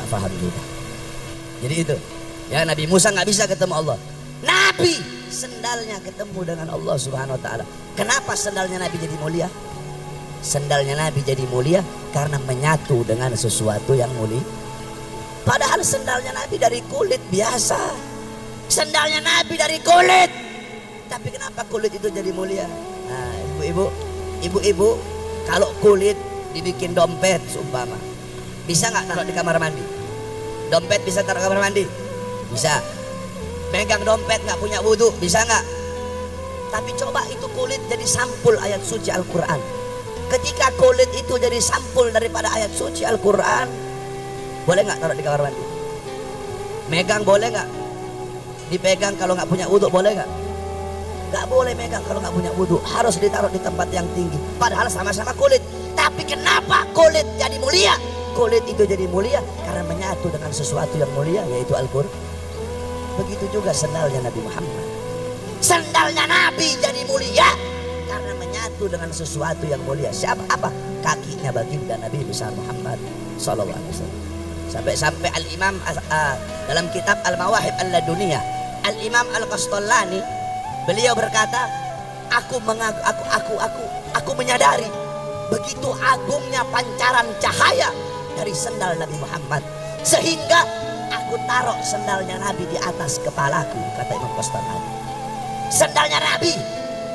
Faham juga. Jadi itu ya, Nabi Musa nggak bisa ketemu Allah. Nabi sendalnya ketemu dengan Allah Subhanahu Wa Taala. Kenapa sendalnya Nabi jadi mulia? Sendalnya Nabi jadi mulia karena menyatu dengan sesuatu yang mulia. Padahal sendalnya Nabi dari kulit biasa. Sendalnya Nabi dari kulit. Tapi kenapa kulit itu jadi mulia? Nah, ibu-ibu, kalau kulit dibikin dompet seumpama, bisa nggak taruh di kamar mandi? Dompet bisa taruh di kamar mandi? Bisa. Pegang dompet nggak punya wudhu, bisa nggak? Tapi coba itu kulit jadi sampul ayat suci Al-Quran. Ketika kulit itu jadi sampul daripada ayat suci Al-Quran, boleh nggak taruh di kamar mandi? Megang boleh nggak? Dipegang kalau nggak punya wudhu boleh nggak? Nggak boleh megang kalau nggak punya wudhu. Harus ditaruh di tempat yang tinggi. Padahal sama-sama kulit. Tapi kenapa kulit jadi mulia? Kulit itu jadi mulia karena menyatu dengan sesuatu yang mulia, yaitu Al-Quran. Begitu juga sendalnya Nabi Muhammad. Sendalnya Nabi jadi mulia karena menyatu dengan sesuatu yang mulia. Siapa? Apa? Kakinya baginda Nabi besar Muhammad Sallallahu Alaihi Wasallam. Sampai Al-Imam dalam kitab Al-Mawahib Al-Laduniyah, Al-Imam Al-Qastallani, beliau berkata, aku menyadari begitu agungnya pancaran cahaya dari sendal Nabi Muhammad, sehingga aku taruh sendalnya Nabi di atas kepalaku, kata Imam Qastallani. Sendalnya Nabi,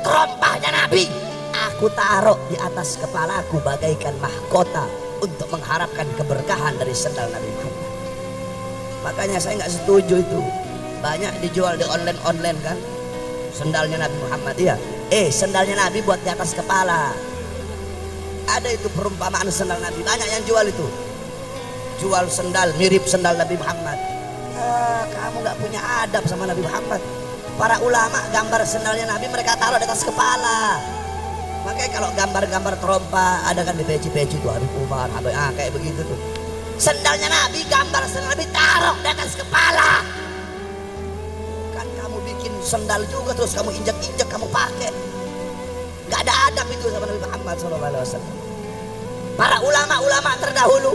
terompahnya Nabi, aku taruh di atas kepalaku bagaikan mahkota untuk mengharapkan keberkahan dari sendal Nabi Muhammad. Makanya saya nggak setuju itu banyak dijual di online kan, sendalnya Nabi Muhammad. Ya, sendalnya Nabi buat di atas kepala. Ada itu perumpamaan sendal Nabi, banyak yang jual itu. Jual sendal mirip sendal Nabi Muhammad. Ya, kamu nggak punya adab sama Nabi Muhammad. Para ulama gambar sendalnya Nabi mereka taruh di atas kepala. Makanya kalau gambar-gambar terompa ada kan di peci-peci tuh, Habib Umar, kayak begitu tuh. Sendalnya Nabi, gambar sendal Nabi taruh di atas kepala. Kan kamu bikin sendal juga terus kamu injak-injak kamu pakai. Nggak ada adab itu sama Nabi Muhammad SAW. Para ulama-ulama terdahulu,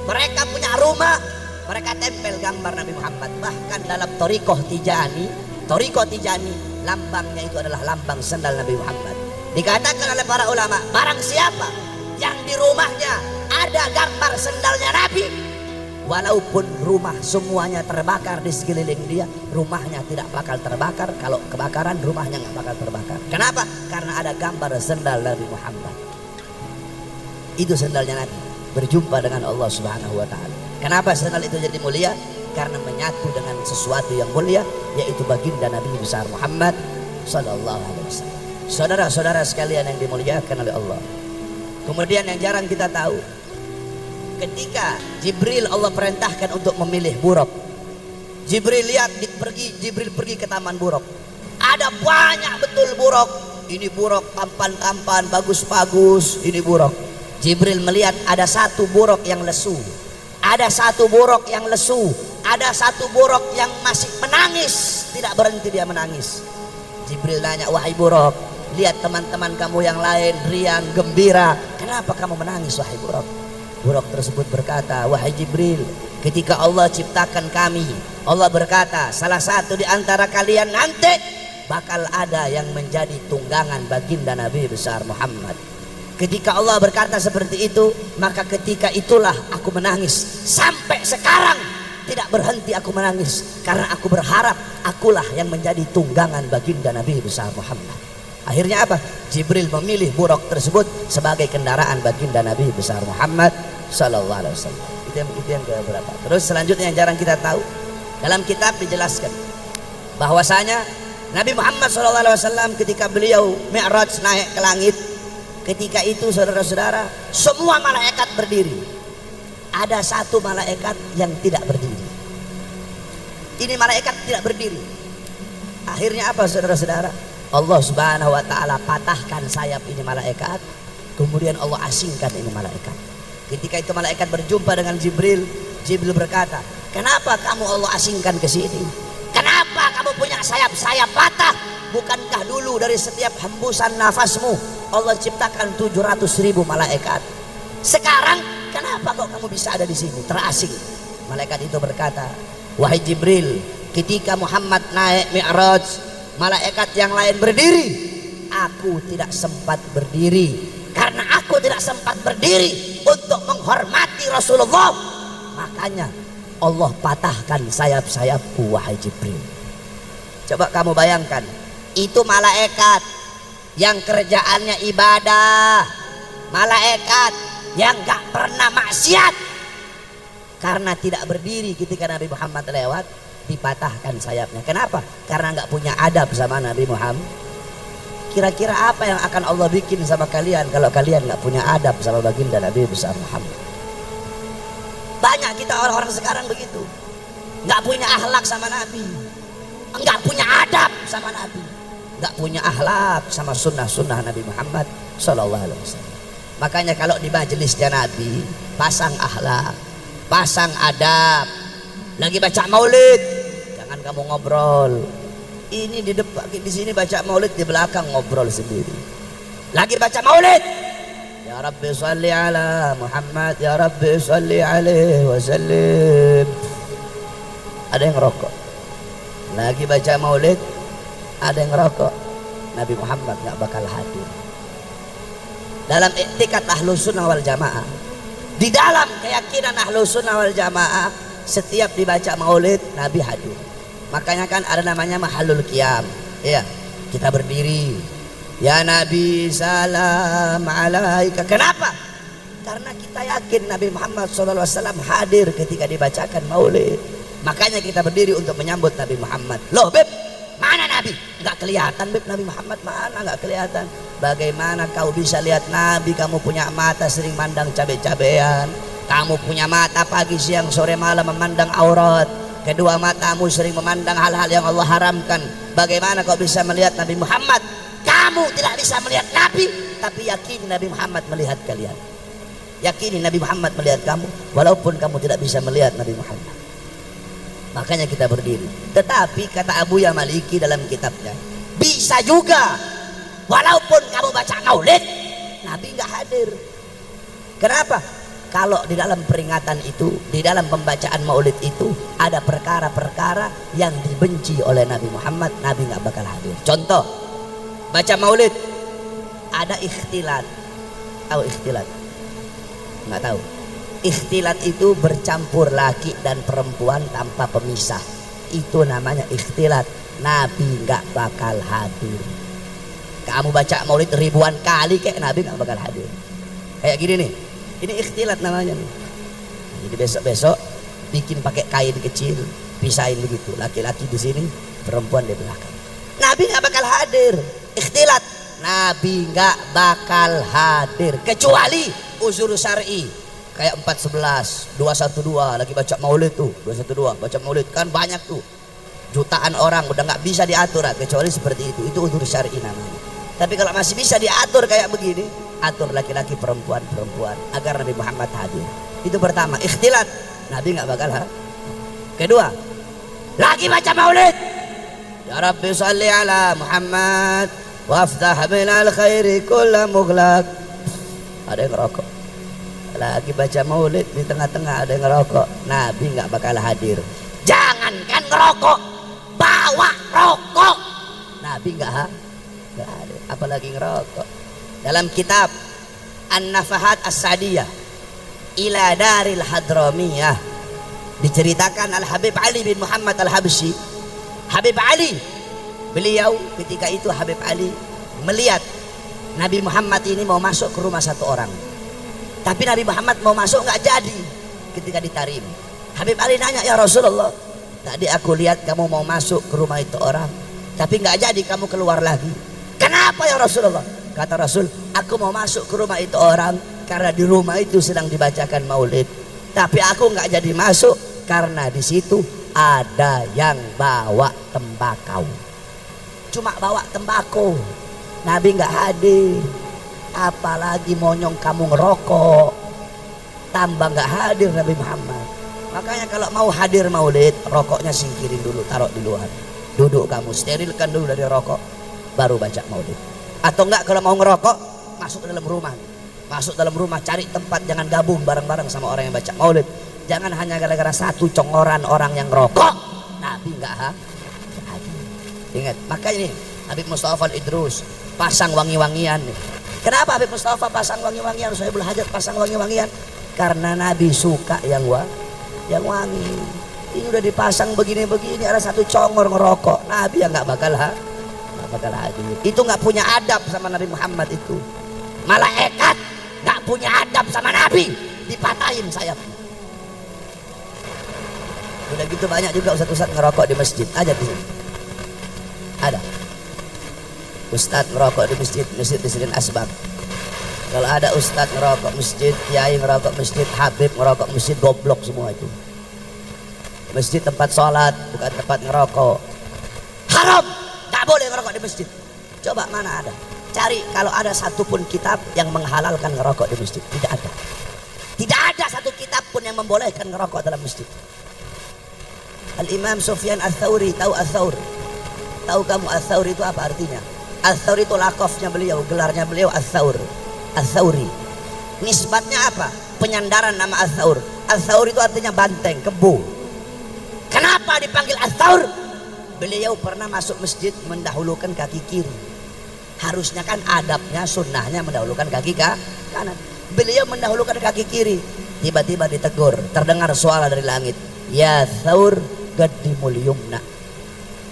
mereka punya rumah, mereka tempel gambar Nabi Muhammad. Bahkan dalam Thariqah Tijani, lambangnya itu adalah lambang sendal Nabi Muhammad. Dikatakan oleh para ulama, barang siapa yang di rumahnya ada gambar sendalnya Nabi, walaupun rumah semuanya terbakar di sekeliling dia, rumahnya tidak bakal terbakar. Kalau kebakaran, rumahnya nggak bakal terbakar. Kenapa? Karena ada gambar sendal Nabi Muhammad. Itu sendalnya Nabi, berjumpa dengan Allah Subhanahu Wa Taala. Kenapa sendal itu jadi mulia? Karena menyatu dengan sesuatu yang mulia, yaitu baginda Nabi besar Muhammad Sallallahu Alaihi Wasallam. Saudara-saudara sekalian yang dimuliakan oleh Allah. Kemudian yang jarang kita tahu, ketika Jibril Allah perintahkan untuk memilih buruk. Jibril pergi ke taman buruk. Ada banyak betul buruk. Ini buruk tampan-tampan, bagus-bagus, ini buruk. Jibril melihat ada satu buruk yang lesu. Ada satu buruk yang lesu. Ada satu buruk yang masih menangis. Tidak berhenti dia menangis. Jibril nanya, wahai buruk, lihat teman-teman kamu yang lain riang, gembira. Kenapa kamu menangis wahai buruk? Buruk tersebut berkata, wahai Jibril, ketika Allah ciptakan kami, Allah berkata, salah satu di antara kalian nanti bakal ada yang menjadi tunggangan baginda Nabi besar Muhammad. Ketika Allah berkata seperti itu, maka ketika itulah aku menangis. Sampai sekarang tidak berhenti aku menangis, karena aku berharap akulah yang menjadi tunggangan baginda Nabi besar Muhammad. Akhirnya apa? Jibril memilih buruk tersebut sebagai kendaraan baginda Nabi besar Muhammad Sallallahu Alaihi Wasallam. Itu yang keberapa. Terus selanjutnya yang jarang kita tahu, dalam kitab dijelaskan bahwasanya Nabi Muhammad Sallallahu Alaihi Wasallam ketika beliau Mi'raj naik ke langit, Ketika itu saudara-saudara, semua malaikat berdiri. Ada satu malaikat yang tidak berdiri. Ini malaikat tidak berdiri. Akhirnya apa saudara-saudara? Allah subhanahu wa ta'ala patahkan sayap ini malaikat. Kemudian Allah asingkan ini malaikat. Ketika itu malaikat berjumpa dengan Jibril. Jibril berkata, kenapa kamu Allah asingkan ke sini? Kenapa kamu punya sayap-sayap patah? Bukankah dulu dari setiap hembusan nafasmu Allah ciptakan 700.000 malaikat? Sekarang kenapa kok kamu bisa ada di sini terasing? Malaikat itu berkata, wahai Jibril, ketika Muhammad naik Mi'raj, malaikat yang lain berdiri, aku tidak sempat berdiri. Karena aku tidak sempat berdiri untuk menghormati Rasulullah, makanya Allah patahkan sayap-sayapku, wahai Jibril. Coba kamu bayangkan, itu malaikat yang kerjaannya ibadah, malaikat yang gak pernah maksiat, karena tidak berdiri ketika Nabi Muhammad lewat, dipatahkan sayapnya. Kenapa? Karena gak punya adab sama Nabi Muhammad. Kira-kira apa yang akan Allah bikin sama kalian kalau kalian gak punya adab sama baginda Nabi besar Muhammad? Banyak kita orang-orang sekarang begitu, gak punya akhlak sama Nabi, gak punya adab sama Nabi, gak punya akhlak sama sunnah-sunnah Nabi Muhammad Sallallahu Alaihi Wasallam. Makanya kalau di majelisnya Nabi, pasang akhlak, pasang adab. Lagi baca maulid, jangan kamu ngobrol. Ini di depan, di sini baca maulid, di belakang ngobrol sendiri. Lagi baca maulid, ya Rabbi salli ala Muhammad, ya Rabbi salli alaihi wasallim. Ada yang ngerokok. Lagi baca maulid, ada yang ngerokok. Nabi Muhammad gak bakal hadir. Dalam i'tikad Ahlus Sunnah wal Jamaah, di dalam keyakinan Ahlus Sunnah wal Jamaah, setiap dibaca maulid Nabi hadir. Makanya kan ada namanya mahallul qiyam. Ya, kita berdiri. Ya Nabi salam alaika. Kenapa? Karena kita yakin Nabi Muhammad SAW hadir ketika dibacakan maulid. Makanya kita berdiri untuk menyambut Nabi Muhammad. Loh Beb, mana Nabi? Nggak kelihatan Beb, Nabi Muhammad mana nggak kelihatan. Bagaimana kau bisa lihat Nabi? Kamu punya mata sering mandang cabe-cabean. Kamu punya mata pagi siang sore malam memandang aurat. Kedua matamu sering memandang hal-hal yang Allah haramkan. Bagaimana kau bisa melihat Nabi Muhammad? Kamu tidak bisa melihat Nabi, tapi yakini Nabi Muhammad melihat kalian. Yakini Nabi Muhammad melihat kamu, walaupun kamu tidak bisa melihat Nabi Muhammad. Makanya kita berdiri. Tetapi kata Abu Ya Maliki dalam kitabnya, bisa juga walaupun kamu baca maulid, Nabi nggak hadir. Kenapa? Kalau di dalam peringatan itu, di dalam pembacaan maulid itu ada perkara-perkara yang dibenci oleh Nabi Muhammad, Nabi nggak bakal hadir. Contoh, baca maulid ada ikhtilat. Tahu ikhtilat? Nggak tahu. Ikhtilat itu bercampur laki dan perempuan tanpa pemisah. Itu namanya ikhtilat. Nabi nggak bakal hadir. Kamu baca maulid ribuan kali kayak Nabi nggak bakal hadir. Kayak gini nih. Ini ikhtilat namanya nih. Jadi besok-besok bikin pakai kain kecil, pisahin begitu. Laki-laki di sini, perempuan di belakang. Nabi nggak bakal hadir. Ikhtilat. Nabi nggak bakal hadir kecuali uzur syar'i. Kayak 411, 212 lagi baca maulid tuh, 212 baca maulid kan banyak tuh. Jutaan orang udah nggak bisa diatur kecuali seperti itu. Itu uzur syar'i namanya. Tapi kalau masih bisa diatur kayak begini, atur laki-laki perempuan agar Nabi Muhammad hadir. Itu pertama, ikhtilat. Nabi nggak bakal hadir. Kedua, lagi baca maulid, ya Rabbi salli ala Muhammad waftah minal khairi kulla mughlaq. Ada yang ngerokok. Lagi baca maulid di tengah-tengah ada yang ngerokok, Nabi nggak bakal hadir. Jangankan ngerokok, bawa rokok, Nabi nggak hadir. Apalagi ngerokok. Dalam kitab An-Nafahat As-Sadiyah ila Daril Hadramiyah diceritakan Al-Habib Ali bin Muhammad Al-Habsyi. Habib Ali, beliau ketika itu Habib Ali melihat Nabi Muhammad ini mau masuk ke rumah satu orang, tapi Nabi Muhammad mau masuk nggak jadi. Ketika ditarim, Habib Ali nanya, ya Rasulullah, tadi aku lihat kamu mau masuk ke rumah itu orang, tapi nggak jadi, kamu keluar lagi. Kenapa ya Rasulullah? Kata Rasul, aku mau masuk ke rumah itu orang karena di rumah itu sedang dibacakan maulid. Tapi aku nggak jadi masuk karena di situ ada yang bawa tembakau. Cuma bawa tembakau, Nabi nggak hadir. Apalagi monyong kamu ngerokok, tambah nggak hadir Nabi Muhammad. Makanya kalau mau hadir maulid, rokoknya singkirin dulu, taruh di luar. Duduk kamu, sterilkan dulu dari rokok, baru baca maulid. Atau enggak kalau mau ngerokok, masuk ke dalam rumah. Masuk dalam rumah, cari tempat, jangan gabung bareng-bareng sama orang yang baca maulid. Jangan hanya gara-gara satu congoran orang yang ngerokok, Nabi enggak hadir. Ingat, makanya ini Habib Mustafa Al-Idrus pasang wangi-wangian nih. Kenapa Habib Mustafa pasang wangi-wangian? Sohibul Hajat pasang wangi-wangian karena Nabi suka yang wangi. Ini udah dipasang begini-begini, ada satu congor ngerokok, Nabi yang nggak bakal hadir. Itu nggak punya adab sama Nabi Muhammad itu. Malaikat nggak punya adab sama Nabi, dipatahin sayap. Udah gitu banyak juga ustadz ngerokok di masjid. Aja di sini ada ustadz ngerokok di masjid di Sirin Asbab. Kalau ada ustadz ngerokok masjid, kiai ngerokok masjid, habib ngerokok masjid, goblok semua itu. Masjid tempat sholat, bukan tempat ngerokok. Haram, tak boleh ngerokok di masjid. Coba mana ada? Cari kalau ada satupun kitab yang menghalalkan ngerokok di masjid. Tidak ada. Tidak ada satu kitab pun yang membolehkan ngerokok dalam masjid. Al-Imam Sufyan Ats-Tsauri, tahu Ats-Tsauri? Tahu kamu Ats-Tsauri itu apa artinya? Ats-Tsauri itu lakofnya beliau, gelarnya beliau Ats-Tsauri. Nisbatnya apa? Penyandaran nama Ats-Tsaur. Ats-Tsaur itu artinya banteng, kebo. Kenapa dipanggil Ats-Tsaur? Beliau pernah masuk masjid mendahulukan kaki kiri. Harusnya kan adabnya, sunnahnya mendahulukan kaki kanan. Beliau mendahulukan kaki kiri. Tiba-tiba ditegur, terdengar suara dari langit. Ya Tsaur qaddimul yumna.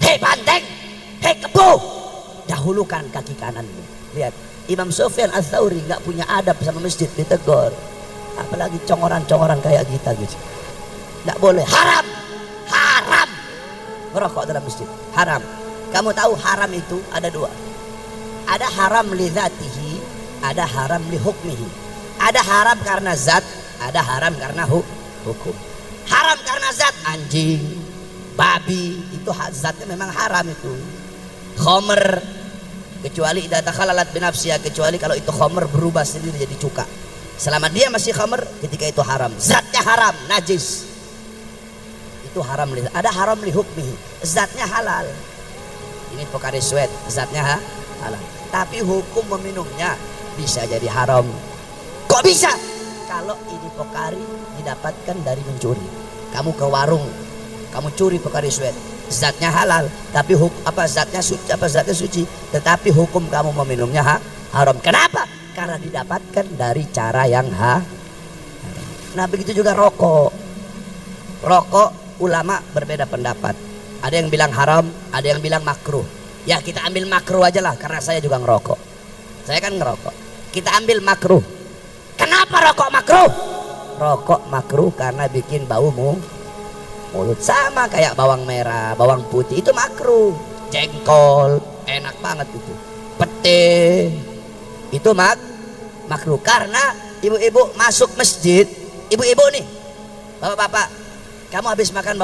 Hei banteng, hei kebo, dahulukan kaki kananmu. Lihat, Imam Sufyan Ats-Tsauri nggak punya adab sama masjid, ditegur. Apalagi congoran-congoran kayak kita gitu. Nggak boleh, haram merokok dalam masjid, haram. Kamu tahu haram itu ada dua, ada haram li dzatihi, ada haram li hukmihi. Ada haram karena zat, ada haram karena hukum. Haram karena zat, anjing, babi, itu zatnya memang haram itu. Khomer, kecuali idza takhalalat binafsiha, kecuali kalau itu khomer berubah sendiri jadi cuka. Selama dia masih khomer, ketika itu haram, zatnya haram, najis, itu haram. Ada haram li hukmihi, zatnya halal. Ini Pocari Sweat, zatnya halal, tapi hukum meminumnya bisa jadi haram. Kok bisa? Kalau ini Pocari didapatkan dari mencuri. Kamu ke warung, kamu curi Pocari Sweat, zatnya halal, tapi zatnya suci, tetapi hukum kamu meminumnya haram. Kenapa? Karena didapatkan dari cara yang haram. Nah begitu juga rokok. Ulama berbeda pendapat. Ada yang bilang haram, ada yang bilang makruh. Ya kita ambil makruh aja lah, karena saya juga ngerokok. Saya kan ngerokok. Kita ambil makruh. Kenapa rokok makruh? Rokok makruh karena bikin bau mulut. Sama kayak bawang merah, bawang putih, itu makruh. Jengkol, enak banget itu. Pete, itu makruh. Karena ibu-ibu masuk masjid, ibu-ibu nih, bapak-bapak, kamu habis makan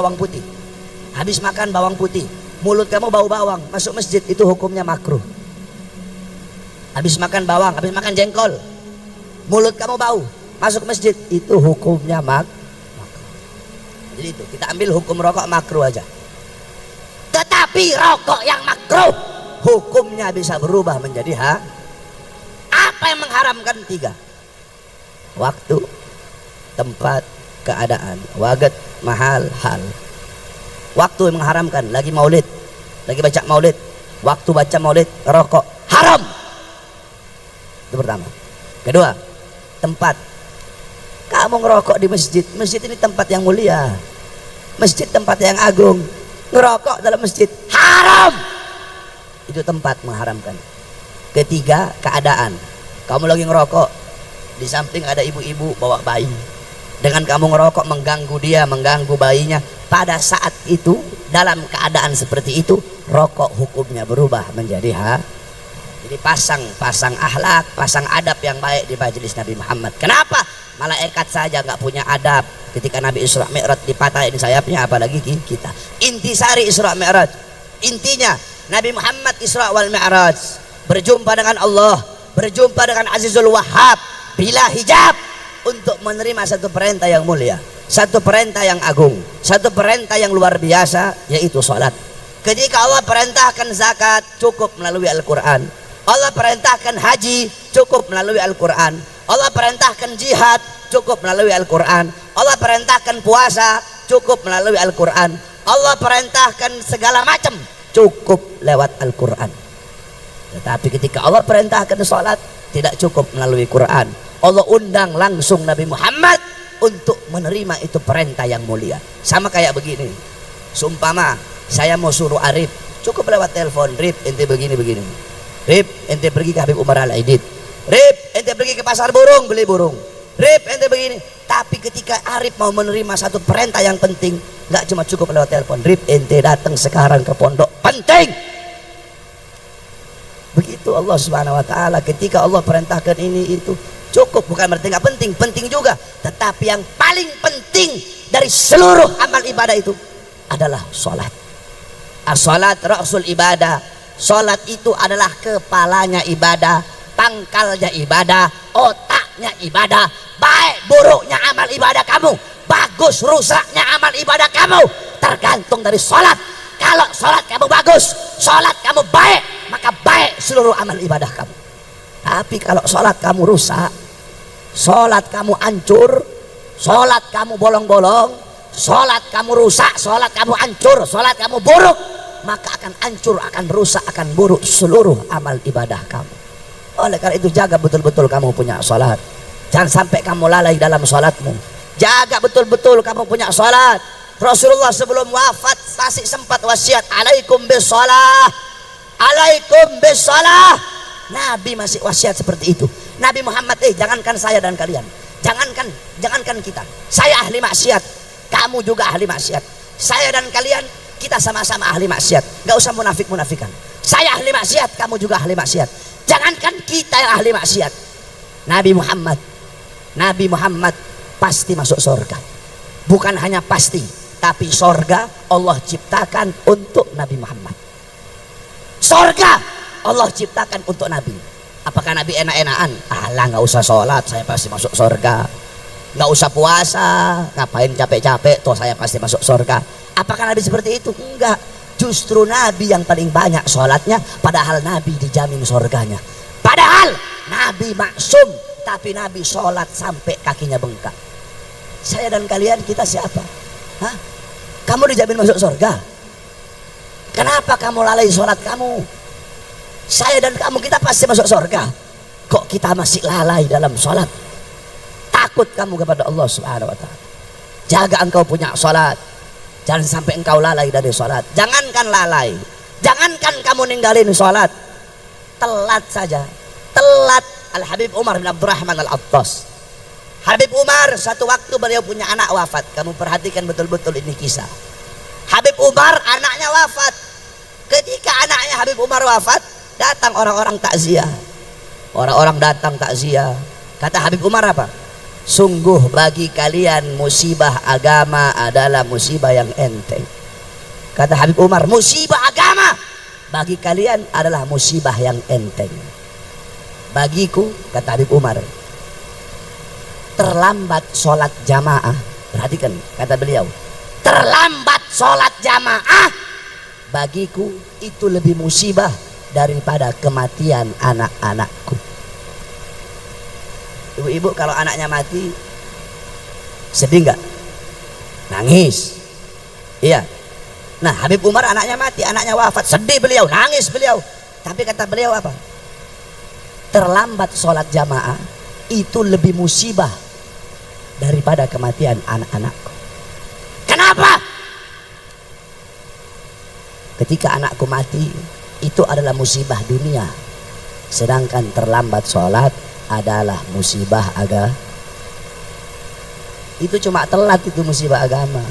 bawang putih, mulut kamu bau bawang, masuk masjid, itu hukumnya makruh. Habis makan bawang, habis makan jengkol, mulut kamu bau, masuk masjid, itu hukumnya makruh. Jadi itu, kita ambil hukum rokok makruh aja. Tetapi rokok yang makruh, hukumnya bisa berubah menjadi apa yang mengharamkan? 3: waktu, tempat, keadaan. Wagat, mahal, hal. Waktu yang mengharamkan, lagi maulid, lagi baca maulid, waktu baca maulid, rokok, haram. Itu pertama. Kedua, tempat. Kamu ngerokok di masjid, masjid ini tempat yang mulia, masjid tempat yang agung, ngerokok dalam masjid, haram. Itu tempat mengharamkan. Ketiga, keadaan. Kamu lagi ngerokok, di samping ada ibu-ibu bawa bayi. Dengan kamu ngerokok mengganggu dia, mengganggu bayinya. Pada saat itu, dalam keadaan seperti itu, rokok hukumnya berubah menjadi Jadi pasang akhlak, pasang adab yang baik di majelis Nabi Muhammad. Kenapa? Malaikat saja nggak punya adab ketika Nabi Isra Mi'raj dipatahin sayapnya, apalagi kita. Intisari Isra Mi'raj, intinya Nabi Muhammad Isra wal Mi'raj berjumpa dengan Allah, berjumpa dengan Azizul Wahhab bila hijab untuk menerima satu perintah yang mulia, satu perintah yang agung, satu perintah yang luar biasa, yaitu sholat. Ketika Allah perintahkan zakat, cukup melalui Al-Quran. Allah perintahkan haji, cukup melalui Al-Quran. Allah perintahkan jihad, cukup melalui Al-Quran. Allah perintahkan puasa, cukup melalui Al-Quran. Allah perintahkan segala macam, cukup lewat Al-Quran. Tetapi ketika Allah perintahkan sholat, tidak cukup melalui Quran. Allah undang langsung Nabi Muhammad untuk menerima itu perintah yang mulia. Sama kayak begini, seumpama saya mau suruh Arif, cukup lewat telepon, Rip ente begini-begini, Rip ente pergi ke Habib Umar Al-Aidid, Rip ente pergi ke pasar burung beli burung, Rip ente begini. Tapi ketika Arif mau menerima satu perintah yang penting, nggak cuma cukup lewat telepon, Rip ente datang sekarang ke pondok, penting. Begitu Allah Subhanahu wa taala, ketika Allah perintahkan ini itu cukup, bukan berarti nggak penting, penting juga. Tetapi yang paling penting dari seluruh amal ibadah itu adalah sholat. As-sholat ra'sul ibadah. Sholat itu adalah kepalanya ibadah, pangkalnya ibadah, otaknya ibadah. Baik buruknya amal ibadah kamu, bagus rusaknya amal ibadah kamu, tergantung dari sholat. Kalau sholat kamu bagus, sholat kamu baik, maka baik seluruh amal ibadah kamu. Tapi kalau sholat kamu rusak, sholat kamu hancur, sholat kamu bolong-bolong, sholat kamu rusak, sholat kamu hancur, sholat kamu buruk, maka akan hancur, akan rusak, akan buruk seluruh amal ibadah kamu. Oleh karena itu jaga betul-betul kamu punya sholat. Jangan sampai kamu lalai dalam sholatmu. Jaga betul-betul kamu punya sholat. Rasulullah sebelum wafat masih sempat wasiat, alaikum bisalah, alaikum bisalah. Nabi masih wasiat seperti itu. Nabi Muhammad, jangankan saya dan kalian, jangankan kita, saya ahli maksiat, kamu juga ahli maksiat, saya dan kalian kita sama-sama ahli maksiat. Gak usah munafik-munafikan. Saya ahli maksiat, kamu juga ahli maksiat. Jangankan kita yang ahli maksiat, Nabi Muhammad pasti masuk surga. Bukan hanya pasti, tapi surga Allah ciptakan untuk Nabi Muhammad. Surga Allah ciptakan untuk Nabi. Apakah Nabi enak-enakan? Alah, nggak usah sholat, saya pasti masuk surga. Nggak usah puasa, ngapain capek-capek, toh saya pasti masuk surga. Apakah Nabi seperti itu? Enggak. Justru Nabi yang paling banyak sholatnya, padahal Nabi dijamin surganya. Padahal Nabi maksum, tapi Nabi sholat sampai kakinya bengkak. Saya dan kalian, kita siapa? Hah? Kamu dijamin masuk surga? Kenapa kamu lalai sholat kamu? Saya dan kamu, kita pasti masuk surga. Kok kita masih lalai dalam sholat? Takut kamu kepada Allah Subhanahu wa ta'ala. Jaga engkau punya sholat, jangan sampai engkau lalai dari sholat. Jangankan lalai, jangankan kamu ninggalin sholat, telat saja, telat. Al-Habib Umar bin Abdurrahman Al-Attas, Habib Umar satu waktu beliau punya anak wafat. Kamu perhatikan betul-betul ini kisah. Habib Umar anaknya wafat. Ketika anaknya Habib Umar wafat, datang orang-orang takziah. Orang-orang datang takziah. Kata Habib Umar apa? Sungguh bagi kalian musibah agama adalah musibah yang enteng. Kata Habib Umar, musibah agama bagi kalian adalah musibah yang enteng. Bagiku, kata Habib Umar, terlambat sholat jamaah. Perhatikan kata beliau, terlambat sholat jamaah bagiku itu lebih musibah daripada kematian anak-anakku. Ibu-ibu kalau anaknya mati sedih nggak? Nangis. Iya. Nah, Habib Umar anaknya mati, anaknya wafat, sedih beliau, nangis beliau. Tapi kata beliau apa? Terlambat sholat jamaah itu lebih musibah daripada kematian anak-anakku. Kenapa? Ketika anakku mati, itu adalah musibah dunia, sedangkan terlambat sholat adalah musibah agama. Itu cuma telat, itu musibah agama.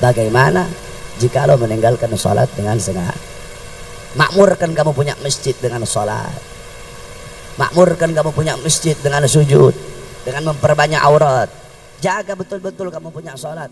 Bagaimana jika lo meninggalkan sholat dengan sengaja? Makmurkan kamu punya masjid dengan sholat, makmurkan kamu punya masjid dengan sujud, dengan memperbanyak aurat. Jaga betul-betul kamu punya sholat.